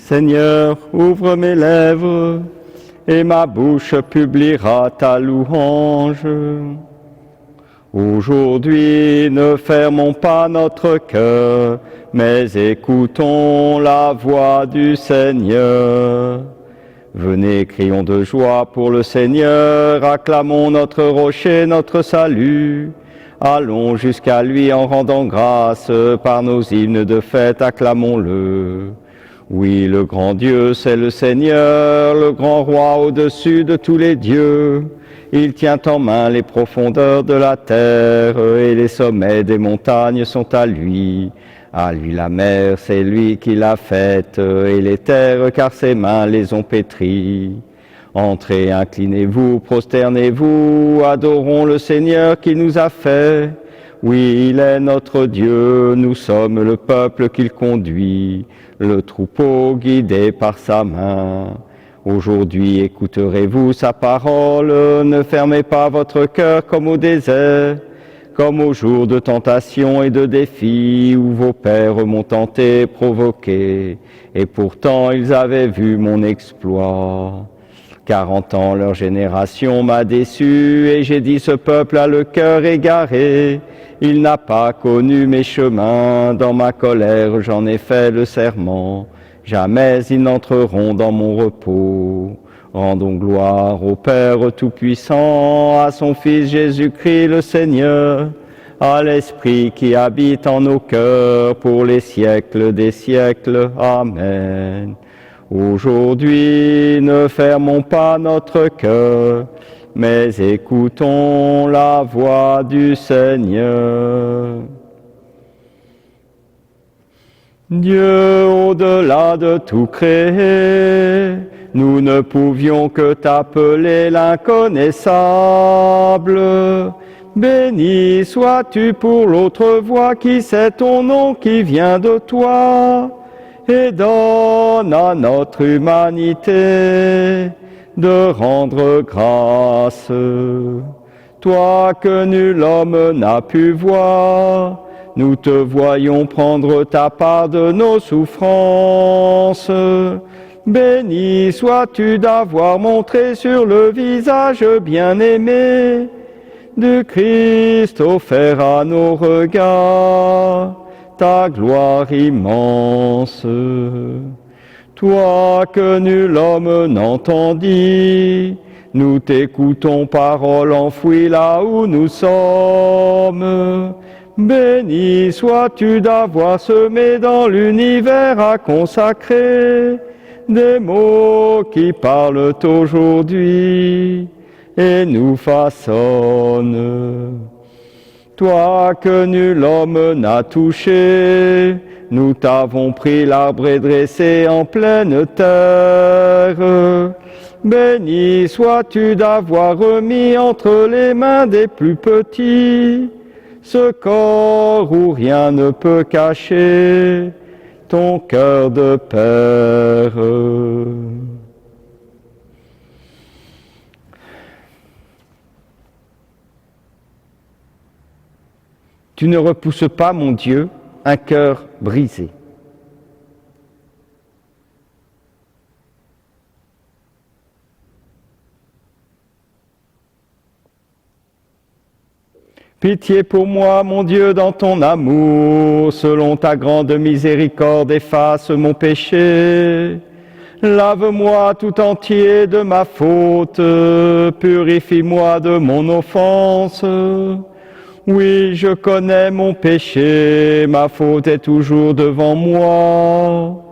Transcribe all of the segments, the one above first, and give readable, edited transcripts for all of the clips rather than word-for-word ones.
Seigneur, ouvre mes lèvres, et ma bouche publiera ta louange. Aujourd'hui, ne fermons pas notre cœur, mais écoutons la voix du Seigneur. Venez, crions de joie pour le Seigneur, acclamons notre rocher, notre salut. Allons jusqu'à lui en rendant grâce, par nos hymnes de fête, acclamons-le. Oui, le grand Dieu, c'est le Seigneur, le grand roi au-dessus de tous les dieux. Il tient en main les profondeurs de la terre et les sommets des montagnes sont à lui. À lui la mer, c'est lui qui l'a faite et les terres, car ses mains les ont pétries. Entrez, inclinez-vous, prosternez-vous, adorons le Seigneur qui nous a fait. Oui, il est notre Dieu, nous sommes le peuple qu'il conduit, le troupeau guidé par sa main. Aujourd'hui, écouterez-vous sa parole, ne fermez pas votre cœur comme au désert, comme au jour de tentation et de défi, où vos pères m'ont tenté, provoqué, et pourtant ils avaient vu mon exploit. 40 ans, leur génération m'a déçu, et j'ai dit ce peuple a le cœur égaré. Il n'a pas connu mes chemins, dans ma colère j'en ai fait le serment. Jamais ils n'entreront dans mon repos. Rendons gloire au Père Tout-Puissant, à son Fils Jésus-Christ le Seigneur, à l'Esprit qui habite en nos cœurs pour les siècles des siècles. Amen. Aujourd'hui, ne fermons pas notre cœur, mais écoutons la voix du Seigneur. Dieu, au-delà de tout créé, nous ne pouvions que t'appeler l'inconnaissable. Béni sois-tu pour l'autre voix qui sait ton nom, qui vient de toi, et donne à notre humanité de rendre grâce. Toi que nul homme n'a pu voir, nous te voyons prendre ta part de nos souffrances. Béni sois-tu d'avoir montré sur le visage bien-aimé du Christ offert à nos regards ta gloire immense. Toi que nul homme n'entendit, nous t'écoutons, parole enfouie là où nous sommes. Béni sois-tu d'avoir semé dans l'univers à consacrer des mots qui parlent aujourd'hui et nous façonnent. Toi que nul homme n'a touché, nous t'avons pris l'arbre et dressé en pleine terre. Béni sois-tu d'avoir remis entre les mains des plus petits ce corps où rien ne peut cacher ton cœur de Père. Tu ne repousses pas, mon Dieu, un cœur brisé. Pitié pour moi, mon Dieu, dans ton amour, selon ta grande miséricorde, efface mon péché. Lave-moi tout entier de ma faute, purifie-moi de mon offense. Oui, je connais mon péché, ma faute est toujours devant moi.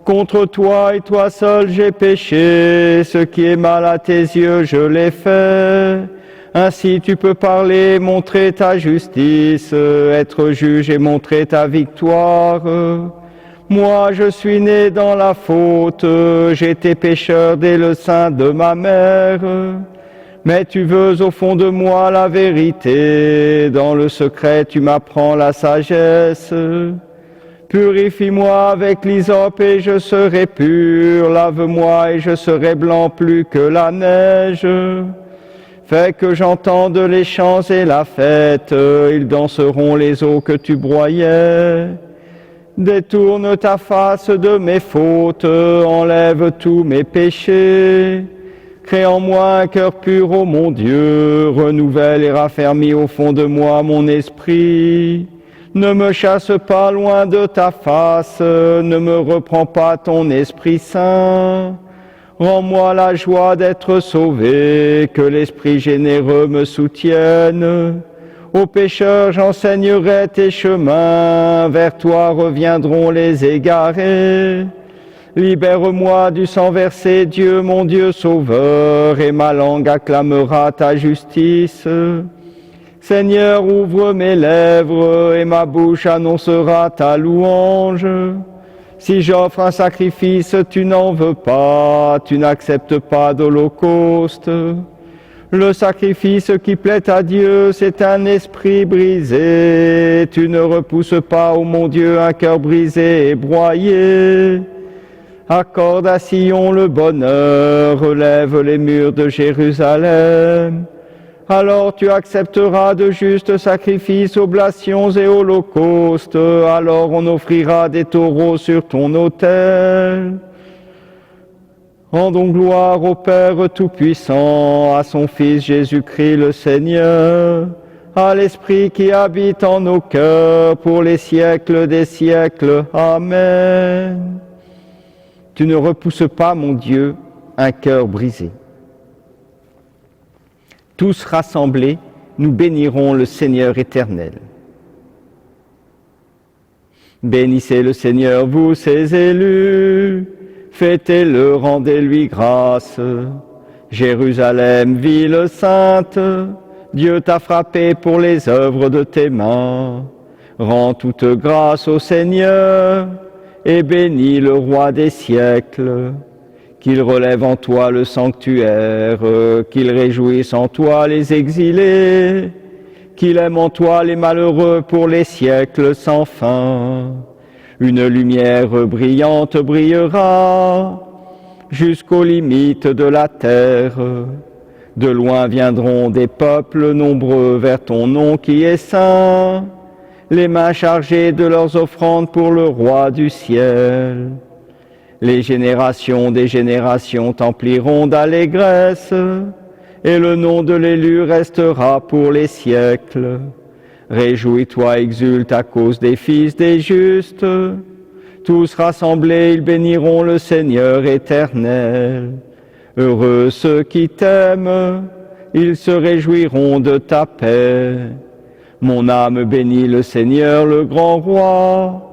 Contre toi et toi seul j'ai péché, ce qui est mal à tes yeux je l'ai fait. Ainsi tu peux parler, montrer ta justice, être juge et montrer ta victoire. Moi je suis né dans la faute, j'étais pécheur dès le sein de ma mère. Mais tu veux au fond de moi la vérité, dans le secret tu m'apprends la sagesse. Purifie-moi avec l'hysope et je serai pur, lave-moi et je serai blanc plus que la neige. Fais que j'entende les chants et la fête, ils danseront les eaux que tu broyais. Détourne ta face de mes fautes, enlève tous mes péchés. Crée en moi un cœur pur, ô mon Dieu, renouvelle et raffermis au fond de moi mon esprit. Ne me chasse pas loin de ta face, ne me reprends pas ton Esprit Saint. Rends-moi la joie d'être sauvé, que l'Esprit généreux me soutienne. Aux pécheurs j'enseignerai tes chemins, vers toi reviendront les égarés. Libère-moi du sang versé, Dieu mon Dieu sauveur, et ma langue acclamera ta justice. Seigneur, ouvre mes lèvres, et ma bouche annoncera ta louange. Si j'offre un sacrifice, tu n'en veux pas, tu n'acceptes pas d'holocauste. Le sacrifice qui plaît à Dieu, c'est un esprit brisé. Tu ne repousses pas, ô mon Dieu, un cœur brisé et broyé. Accorde à Sion le bonheur, relève les murs de Jérusalem. Alors tu accepteras de justes sacrifices, oblations et holocaustes. Alors on offrira des taureaux sur ton autel. Rendons gloire au Père Tout-Puissant, à son Fils Jésus-Christ le Seigneur, à l'Esprit qui habite en nos cœurs pour les siècles des siècles. Amen. Tu ne repousses pas, mon Dieu, un cœur brisé. Tous rassemblés, nous bénirons le Seigneur éternel. Bénissez le Seigneur, vous ses élus, fêtez-le, rendez-lui grâce. Jérusalem, ville sainte, Dieu t'a frappé pour les œuvres de tes mains. Rends toute grâce au Seigneur et bénis le Roi des siècles. Qu'il relève en toi le sanctuaire, qu'il réjouisse en toi les exilés, qu'il aime en toi les malheureux pour les siècles sans fin. Une lumière brillante brillera jusqu'aux limites de la terre. De loin viendront des peuples nombreux vers ton nom qui est saint, les mains chargées de leurs offrandes pour le Roi du ciel. Les générations des générations t'empliront d'allégresse, et le nom de l'élu restera pour les siècles. Réjouis-toi, exulte à cause des fils des justes. Tous rassemblés, ils béniront le Seigneur éternel. Heureux ceux qui t'aiment, ils se réjouiront de ta paix. Mon âme bénit le Seigneur, le grand roi.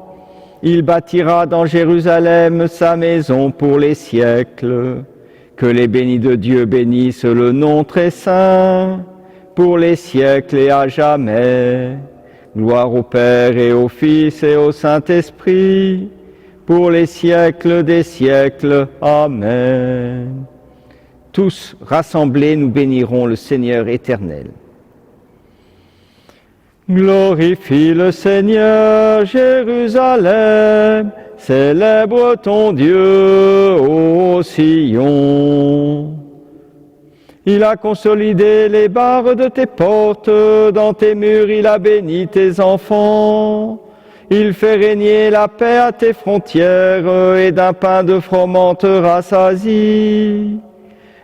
Il bâtira dans Jérusalem sa maison pour les siècles. Que les bénis de Dieu bénissent le nom très saint, pour les siècles et à jamais. Gloire au Père et au Fils et au Saint-Esprit, pour les siècles des siècles. Amen. Tous rassemblés, nous bénirons le Seigneur éternel. Glorifie le Seigneur, Jérusalem, célèbre ton Dieu, ô Sion. Il a consolidé les barres de tes portes, dans tes murs il a béni tes enfants. Il fait régner la paix à tes frontières, et d'un pain de froment te rassasie.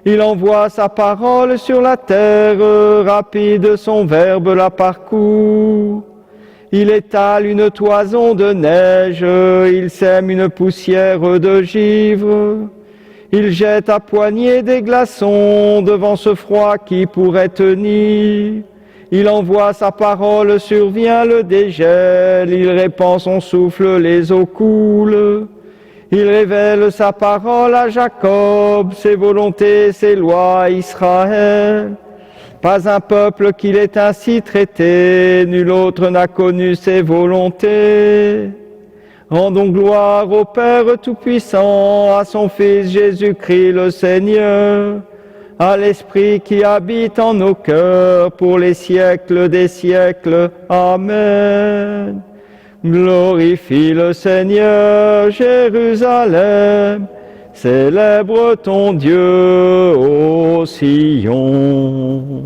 Il envoie sa parole sur la terre, rapide son verbe la parcourt. Il étale une toison de neige, il sème une poussière de givre. Il jette à poignée des glaçons devant ce froid qui pourrait tenir. Il envoie sa parole, survient le dégel, il répand son souffle, les eaux coulent. Il révèle sa parole à Jacob, ses volontés, ses lois à Israël. Pas un peuple qu'il ait ainsi traité, nul autre n'a connu ses volontés. Rendons gloire au Père Tout-Puissant, à son Fils Jésus-Christ le Seigneur, à l'Esprit qui habite en nos cœurs pour les siècles des siècles. Amen. Glorifie le Seigneur, Jérusalem, célèbre ton Dieu, ô Sion.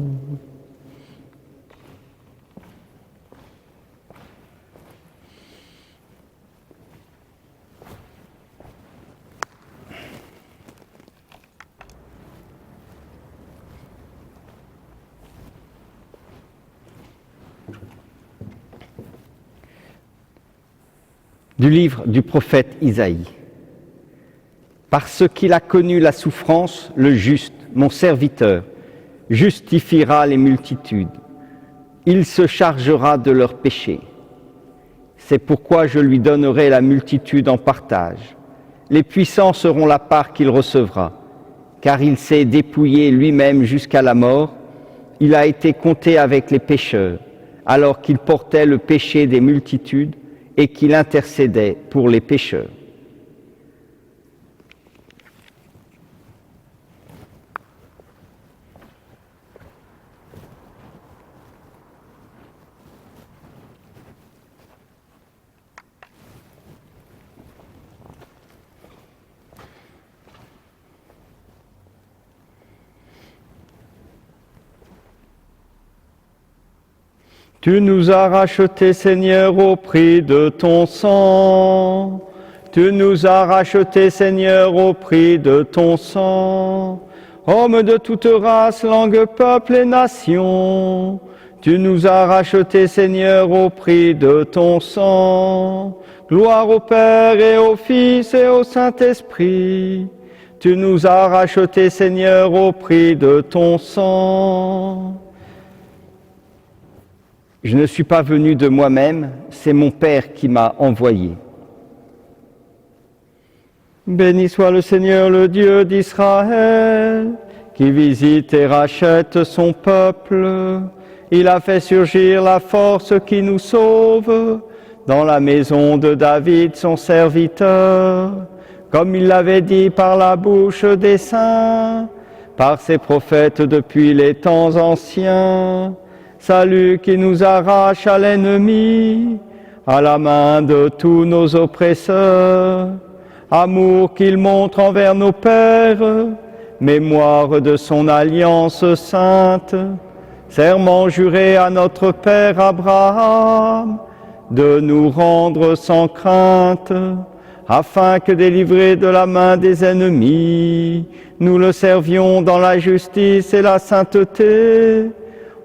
Du livre du prophète Isaïe. Parce qu'il a connu la souffrance, le juste, mon serviteur, justifiera les multitudes. Il se chargera de leurs péchés. C'est pourquoi je lui donnerai la multitude en partage. Les puissants seront la part qu'il recevra, car il s'est dépouillé lui-même jusqu'à la mort. Il a été compté avec les pécheurs, alors qu'il portait le péché des multitudes et qu'il intercédait pour les pécheurs. Tu nous as rachetés, Seigneur, au prix de ton sang. Tu nous as rachetés, Seigneur, au prix de ton sang. Hommes de toute race, langue, peuple et nation, tu nous as rachetés, Seigneur, au prix de ton sang. Gloire au Père et au Fils et au Saint-Esprit. Tu nous as rachetés, Seigneur, au prix de ton sang. Je ne suis pas venu de moi-même, c'est mon Père qui m'a envoyé. Béni soit le Seigneur, le Dieu d'Israël, qui visite et rachète son peuple. Il a fait surgir la force qui nous sauve dans la maison de David, son serviteur, comme il l'avait dit par la bouche des saints, par ses prophètes depuis les temps anciens. Salut qui nous arrache à l'ennemi, à la main de tous nos oppresseurs. Amour qu'il montre envers nos pères, mémoire de son alliance sainte. Serment juré à notre père Abraham, de nous rendre sans crainte, afin que délivrés de la main des ennemis, nous le servions dans la justice et la sainteté,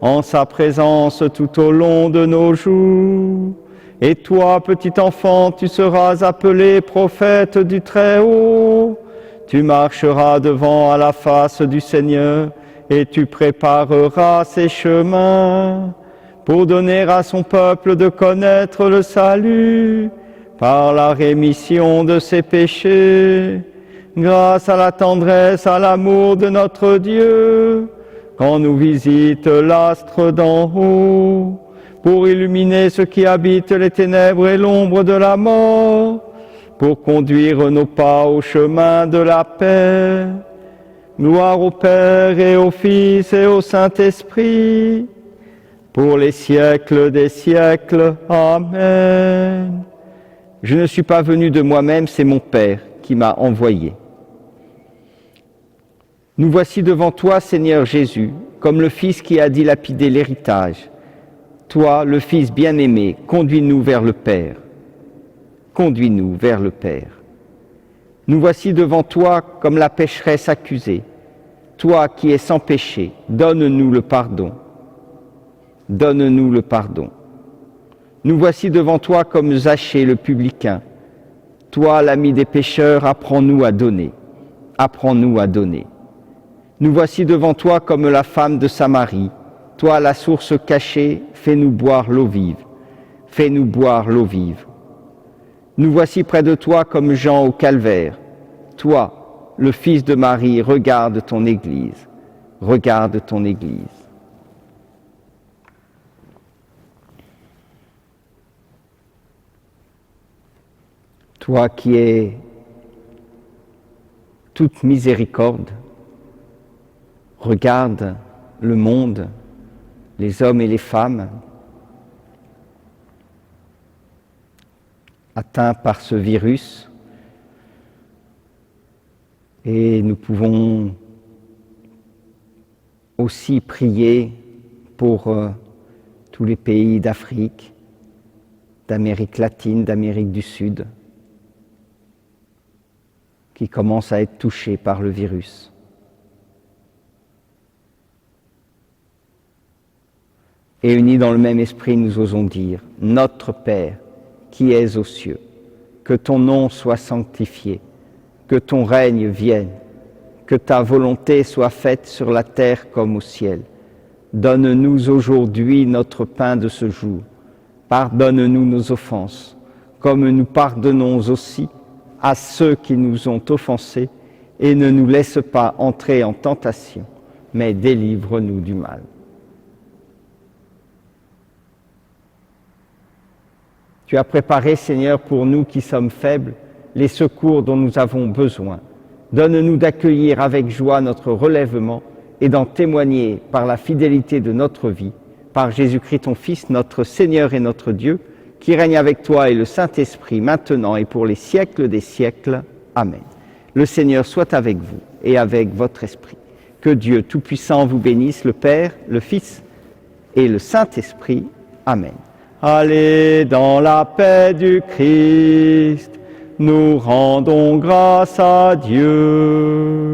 en sa présence tout au long de nos jours. Et toi, petit enfant, tu seras appelé prophète du Très-Haut. Tu marcheras devant à la face du Seigneur et tu prépareras ses chemins pour donner à son peuple de connaître le salut par la rémission de ses péchés, grâce à la tendresse, à l'amour de notre Dieu, quand nous visite l'astre d'en haut, pour illuminer ceux qui habitent les ténèbres et l'ombre de la mort, pour conduire nos pas au chemin de la paix. Gloire au Père et au Fils et au Saint-Esprit, pour les siècles des siècles. Amen. Je ne suis pas venu de moi-même, c'est mon Père qui m'a envoyé. Nous voici devant toi, Seigneur Jésus, comme le Fils qui a dilapidé l'héritage. Toi, le Fils bien-aimé, conduis-nous vers le Père. Conduis-nous vers le Père. Nous voici devant toi comme la pécheresse accusée. Toi qui es sans péché, donne-nous le pardon. Donne-nous le pardon. Nous voici devant toi comme Zachée le publicain. Toi, l'ami des pécheurs, apprends-nous à donner. Apprends-nous à donner. Nous voici devant toi comme la femme de Samarie. Toi, la source cachée, fais-nous boire l'eau vive. Fais-nous boire l'eau vive. Nous voici près de toi comme Jean au calvaire. Toi, le Fils de Marie, regarde ton Église. Regarde ton Église. Toi qui es toute miséricorde, regarde le monde, les hommes et les femmes, atteints par ce virus, et nous pouvons aussi prier pour tous les pays d'Afrique, d'Amérique latine, d'Amérique du Sud, qui commencent à être touchés par le virus. Et unis dans le même esprit, nous osons dire, Notre Père, qui es aux cieux, que ton nom soit sanctifié, que ton règne vienne, que ta volonté soit faite sur la terre comme au ciel. Donne-nous aujourd'hui notre pain de ce jour. Pardonne-nous nos offenses, comme nous pardonnons aussi à ceux qui nous ont offensés, et ne nous laisse pas entrer en tentation, mais délivre-nous du mal. Tu as préparé, Seigneur, pour nous qui sommes faibles, les secours dont nous avons besoin. Donne-nous d'accueillir avec joie notre relèvement et d'en témoigner par la fidélité de notre vie, par Jésus-Christ ton Fils, notre Seigneur et notre Dieu, qui règne avec toi et le Saint-Esprit, maintenant et pour les siècles des siècles. Amen. Le Seigneur soit avec vous et avec votre esprit. Que Dieu Tout-Puissant vous bénisse, le Père, le Fils et le Saint-Esprit. Amen. Allez dans la paix du Christ, nous rendons grâce à Dieu.